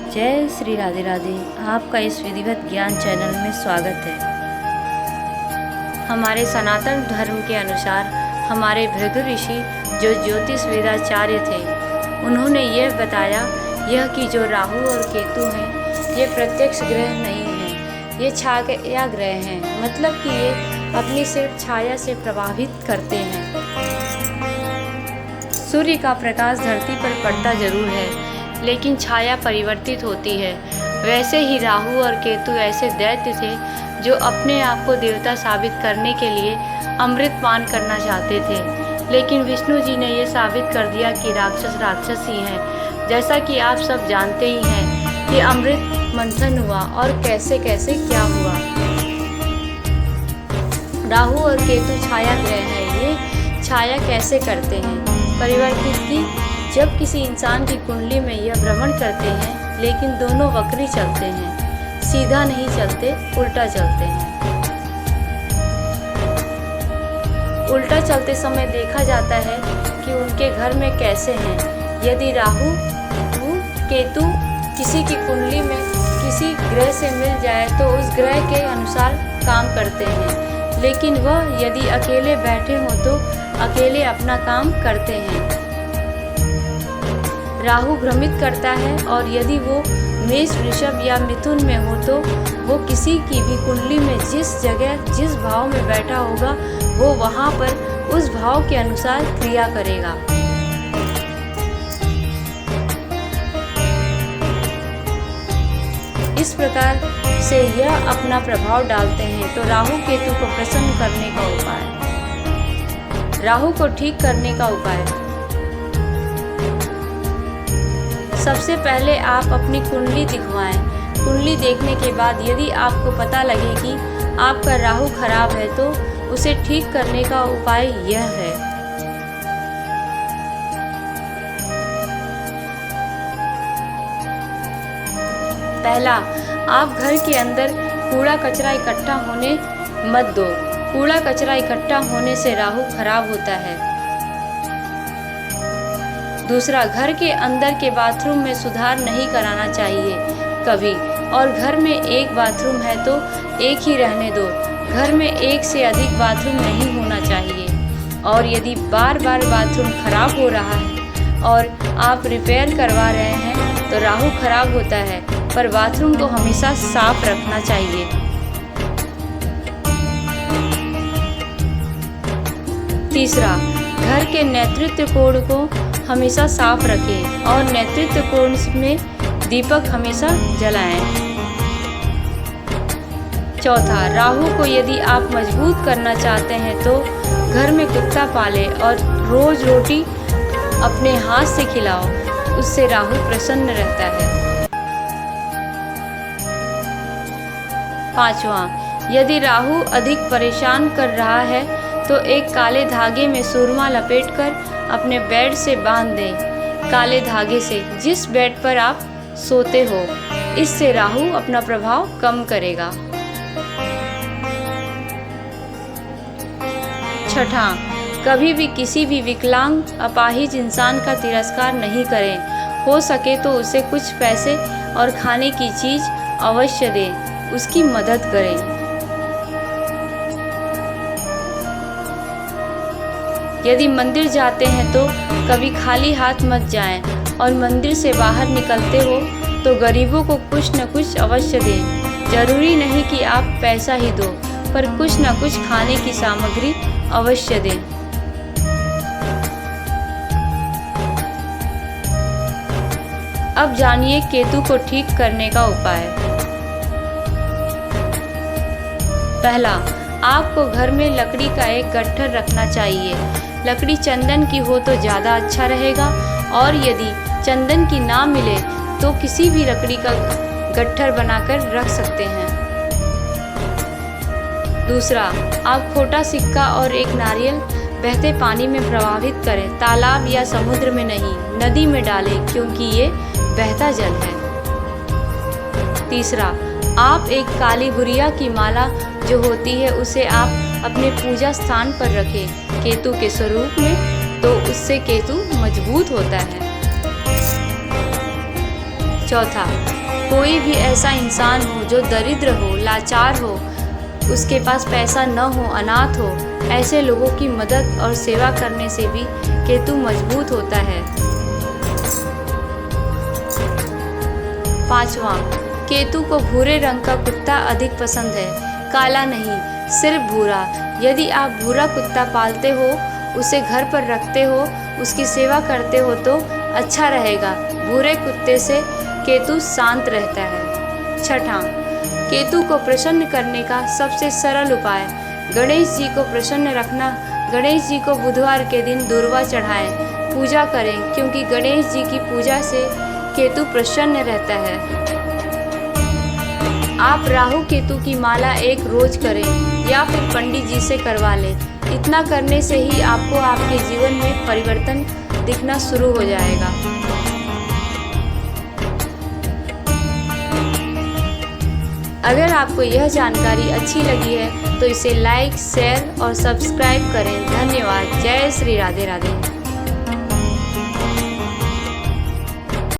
जय श्री राधे राधे। आपका इस विधिवत ज्ञान चैनल में स्वागत है। हमारे सनातन धर्म के अनुसार हमारे भृगु ऋषि जो ज्योतिष वेदाचार्य थे, उन्होंने यह बताया यह कि जो राहु और केतु हैं ये प्रत्यक्ष ग्रह नहीं हैं, ये छाया ग्रह हैं। मतलब कि ये अपनी सिर्फ छाया से प्रभावित करते हैं। सूर्य का प्रकाश धरती पर पड़ता जरूर है, लेकिन छाया परिवर्तित होती है। वैसे ही राहु और केतु ऐसे दैत्य थे जो अपने आप को देवता साबित करने के लिए अमृत पान करना चाहते थे, लेकिन विष्णु जी ने ये साबित कर दिया कि राक्षस ही हैं। जैसा कि आप सब जानते ही हैं कि अमृत मंथन हुआ और कैसे कैसे क्या हुआ। राहु और केतु छाया ग्रह हैं। ये छाया कैसे करते हैं? परिवर्तित की जब किसी इंसान की कुंडली में यह भ्रमण करते हैं, लेकिन दोनों वक्री चलते हैं, सीधा नहीं चलते, उल्टा चलते हैं। उल्टा चलते समय देखा जाता है कि उनके घर में कैसे हैं। यदि राहु केतु किसी की कुंडली में किसी ग्रह से मिल जाए तो उस ग्रह के अनुसार काम करते हैं, लेकिन वह यदि अकेले बैठे हों तो अकेले अपना काम करते हैं। राहु भ्रमित करता है, और यदि वो मेष, वृषभ या मिथुन में हो तो वो किसी की भी कुंडली में जिस जगह जिस भाव में बैठा होगा वो वहाँ पर उस भाव के अनुसार क्रिया करेगा। इस प्रकार से यह अपना प्रभाव डालते हैं। तो राहु केतु को प्रसन्न करने का उपाय, राहु को ठीक करने का उपाय। सबसे पहले आप अपनी कुंडली दिखवाएं। कुंडली देखने के बाद यदि आपको पता लगे कि आपका राहु खराब है तो उसे ठीक करने का उपाय यह है। पहला, आप घर के अंदर कूड़ा कचरा इकट्ठा होने मत दो। कूड़ा कचरा इकट्ठा होने से राहु खराब होता है। दूसरा, घर के अंदर के बाथरूम में सुधार नहीं कराना चाहिए कभी, और घर में एक बाथरूम है तो एक ही रहने दो। घर में एक से अधिक बाथरूम नहीं होना चाहिए। और यदि बार बार बाथरूम खराब हो रहा है और आप रिपेयर करवा रहे हैं तो राहु खराब होता है, पर बाथरूम को हमेशा साफ रखना चाहिए। तीसरा, घर के नेतृत्व कोण को हमेशा साफ रखें और नेतृत्व कोण में दीपक हमेशा जलाएं। चौथा, राहु को यदि आप मजबूत करना चाहते हैं तो घर में कुत्ता पालें और रोज रोटी अपने हाथ से खिलाओ, उससे राहु प्रसन्न रहता है। पांचवा, यदि राहु अधिक परेशान कर रहा है तो एक काले धागे में सूरमा लपेटकर अपने बेड से बांध दें। काले धागे से जिस बेड पर आप सोते हो, इससे राहु अपना प्रभाव कम करेगा। छठा, कभी भी किसी भी विकलांग अपाहिज इंसान का तिरस्कार नहीं करें। हो सके तो उसे कुछ पैसे और खाने की चीज अवश्य दें, उसकी मदद करें। यदि मंदिर जाते हैं तो कभी खाली हाथ मत जाएं, और मंदिर से बाहर निकलते हो तो गरीबों को कुछ न कुछ अवश्य दें। जरूरी नहीं कि आप पैसा ही दो, पर कुछ न कुछ खाने की सामग्री अवश्य दें। अब जानिए केतु को ठीक करने का उपाय। पहला, आपको घर में लकड़ी का एक गट्ठर रखना चाहिए। लकड़ी चंदन की हो तो ज़्यादा अच्छा रहेगा, और यदि चंदन की ना मिले तो किसी भी लकड़ी का गट्ठर बनाकर रख सकते हैं। दूसरा, आप खोटा सिक्का और एक नारियल बहते पानी में प्रवाहित करें। तालाब या समुद्र में नहीं, नदी में डालें, क्योंकि ये बहता जल है। तीसरा, आप एक काली गुड़िया की माला जो होती है उसे आप अपने पूजा स्थान पर रखें केतु के स्वरूप में, तो उससे केतु मजबूत होता है। चौथा, कोई भी ऐसा इंसान हो जो दरिद्र हो, लाचार हो, उसके पास पैसा न हो, अनाथ हो, ऐसे लोगों की मदद और सेवा करने से भी केतु मजबूत होता है। 5वां, केतु को भूरे रंग का कुत्ता अधिक पसंद है, काला नहीं, सिर्फ भूरा। यदि आप भूरा कुत्ता पालते हो, उसे घर पर रखते हो, उसकी सेवा करते हो तो अच्छा रहेगा। भूरे कुत्ते से केतु शांत रहता है। 6वां, केतु को प्रसन्न करने का सबसे सरल उपाय, गणेश जी को प्रसन्न रखना। गणेश जी को बुधवार के दिन दूर्वा चढ़ाएं, पूजा करें, क्योंकि गणेश जी की पूजा से केतु प्रसन्न रहता है। आप राहु केतु की माला एक रोज करें या फिर पंडित जी से करवा लें। इतना करने से ही आपको आपके जीवन में परिवर्तन दिखना शुरू हो जाएगा। अगर आपको यह जानकारी अच्छी लगी है तो इसे लाइक, शेयर और सब्सक्राइब करें। धन्यवाद। जय श्री राधे राधे।